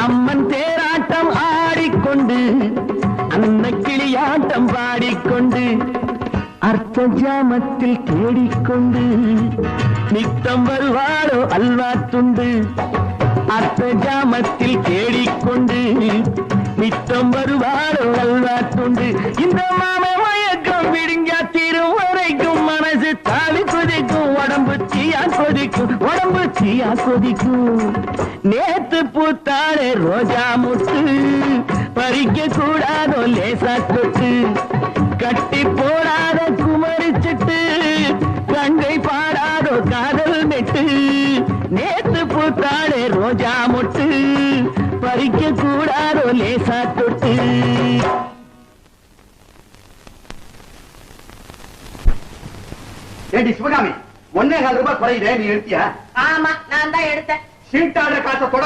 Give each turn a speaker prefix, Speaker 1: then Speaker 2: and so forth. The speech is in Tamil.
Speaker 1: அம்மன் தேராட்டம் ஆடிக்கொண்டு அன்ன கிளியாட்டம் பாடிக்கொண்டு அர்த்த ஜாமத்தில் தேடிக்கொண்டு நித்தம் வருவாரோ அல்வா துண்டு அர்த்த ஜாமத்தில் தேடிக்கொண்டு நித்தம் வருவாரோ அல்வா துண்டு இந்த மாம மயக்கம் விடுங்க தீரும் வரைக்கும் மனசு தாவி கொதிக்கும் உடம்பு தீயா கொதிக்கும் நேத்து பூத்தாளே ரோஜா முட்டு பறிக்க கூடாதோ லேசா தொட்டு கட்டி போடாத குமரிச்சிட்டு கங்கை பாடாதோ காதல் நெட்டு நேத்து பூத்தாளே ரோஜா முட்டு பறிக்க கூடாதோ லேசா தொட்டு
Speaker 2: சிவகாமி 1.25 ரூபாய் குறையுதே, நீ எடுத்தியா?
Speaker 3: ஆமா, நான் தான் எடுத்தேன்.
Speaker 2: சீட்டாட காசை தொட